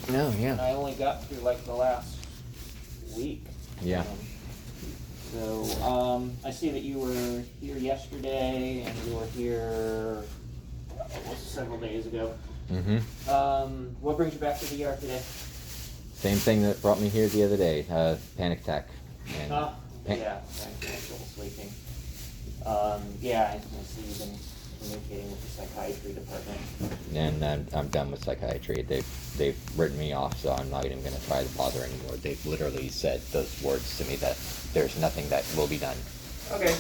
No, yeah. And I only got through like the last week. Yeah. So I see that you were here yesterday, and you were here several days ago. Mm-hmm. What brings you back to the ER today? Same thing that brought me here the other day, panic attack. And yeah, I had trouble sleeping. Yeah, I see you've been communicating with the psychiatry department. And I'm done with psychiatry. They've written me off, so I'm not even going to try to bother anymore. They've literally said those words to me that there's nothing that will be done. Okay.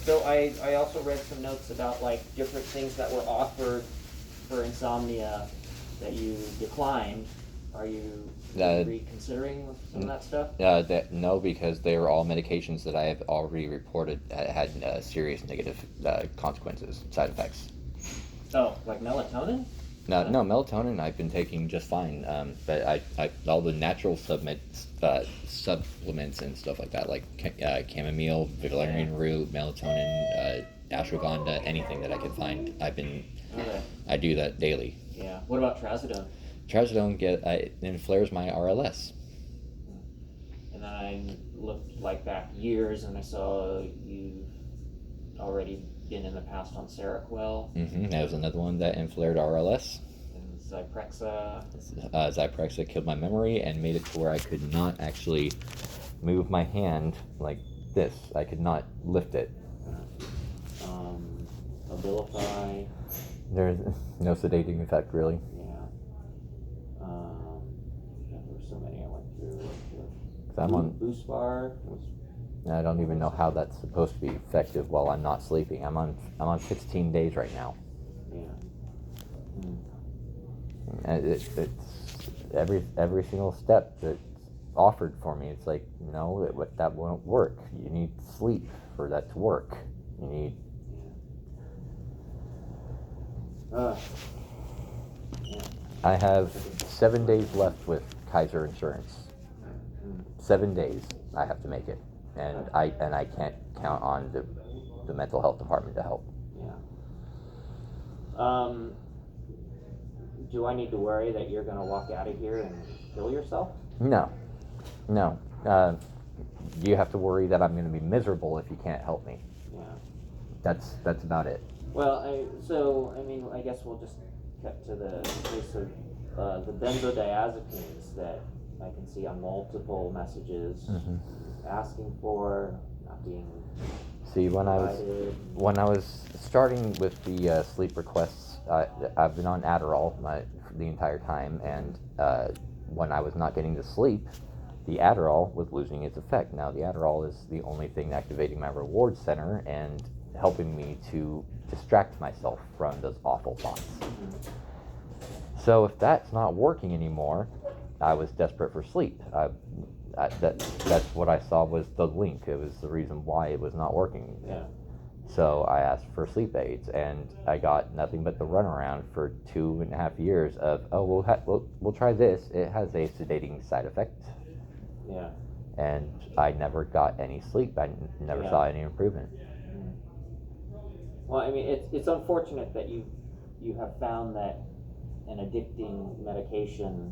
So I also read some notes about like different things that were offered for insomnia that you declined. Are you reconsidering some of that stuff? No, because they were all medications that I have already reported had serious negative consequences, side effects. Oh, like melatonin? No, melatonin I've been taking just fine, but I all the natural supplements and stuff like that, like chamomile, valerian root, melatonin, ashwagandha, anything that I could find. I do that daily. Yeah. What about trazodone? Trazodone it flares my RLS. And then I looked like back years, and I saw you've already been in the past on Seroquel. Mm-hmm. That was another one that flared RLS. And Zyprexa. Zyprexa killed my memory and made it to where I could not actually move my hand like this. I could not lift it. Abilify. There's no sedating effect, really. Yeah. There were so many I went through. I'm on Buspar. I don't even know how that's supposed to be effective while I'm not sleeping. I'm on 16 days right now. Yeah. And it's every single step that's offered for me. It's like, no, that won't work. You need sleep for that to work. You need. Yeah. I have 7 days left with Kaiser Insurance. 7 days I have to make it, and I can't count on the mental health department to help. Yeah. Do I need to worry that you're going to walk out of here and kill yourself? No. You have to worry that I'm going to be miserable if you can't help me. Yeah. That's about it. Well, I guess we'll just cut to the case of the benzodiazepines that I can see on multiple messages asking for, not being See, when provided. I was starting with the sleep requests, I've been on Adderall the entire time, and when I was not getting to sleep, the Adderall was losing its effect. Now, the Adderall is the only thing activating my reward center and helping me to distract myself from those awful thoughts. So if that's not working anymore, I was desperate for sleep. That's what I saw was the link. It was the reason why it was not working. Yeah. So I asked for sleep aids, and I got nothing but the runaround for 2.5 years of, we'll try this. It has a sedating side effect. Yeah. And I never got any sleep. I never saw any improvement. Well, I mean, it's unfortunate that you have found that an addicting medication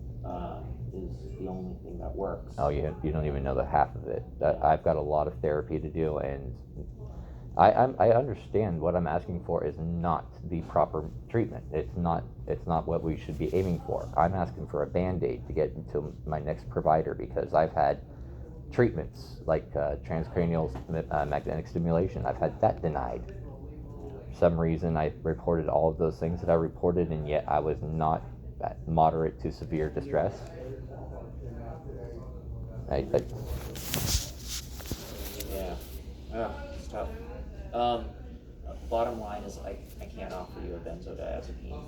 is the only thing that works. Oh, you don't even know the half of it. I've got a lot of therapy to do, and I understand what I'm asking for is not the proper treatment. It's not what we should be aiming for. I'm asking for a Band-Aid to get into my next provider because I've had treatments like transcranial magnetic stimulation. I've had that denied. For some reason, I reported all of those things that I reported, and yet I was not at moderate to severe distress. Yeah. It's tough. Bottom line is I can't offer you a benzodiazepine.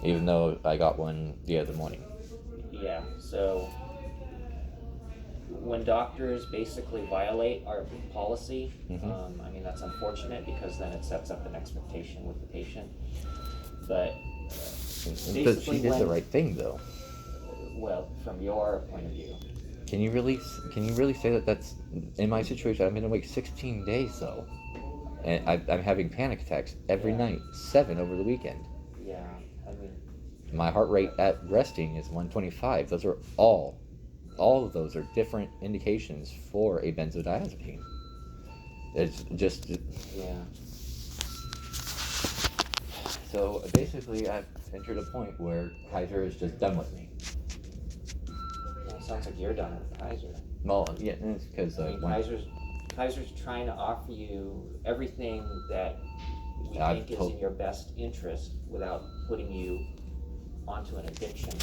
Even though I got one the other morning. Yeah, so when doctors basically violate our policy, that's unfortunate because then it sets up an expectation with the patient. But But she did the right thing, though. Well, from your point of view. Can you really say that that's in my situation? I've been awake 16 days though, and I'm having panic attacks every night, 7 over the weekend. Yeah. I mean, My heart rate at resting is 125. Those are all of those are different indications for a benzodiazepine. It's just yeah. so basically I've entered a point where Kaiser is just done with me. Well, it sounds like you're done with Kaiser. Well, yeah, it's because I mean, Kaiser's trying to offer you everything that we think is in your best interest without putting you onto an addiction,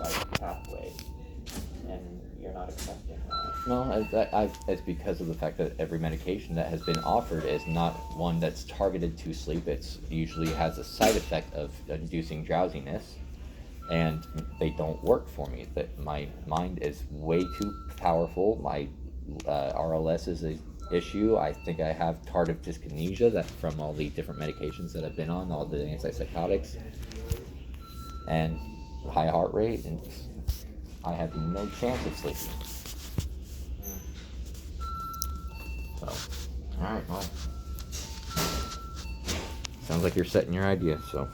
like pathway, and you're not accepting that. no, it's because of the fact that every medication that has been offered is not one that's targeted to sleep. It's usually has a side effect of inducing drowsiness, and they don't work for me. That my mind is way too powerful. My RLS is an issue. I think I have tardive dyskinesia that from all the different medications that I've been on, all the antipsychotics, and high heart rate, and I have no chance of sleeping. So, all right, well, sounds like you're setting your idea. So.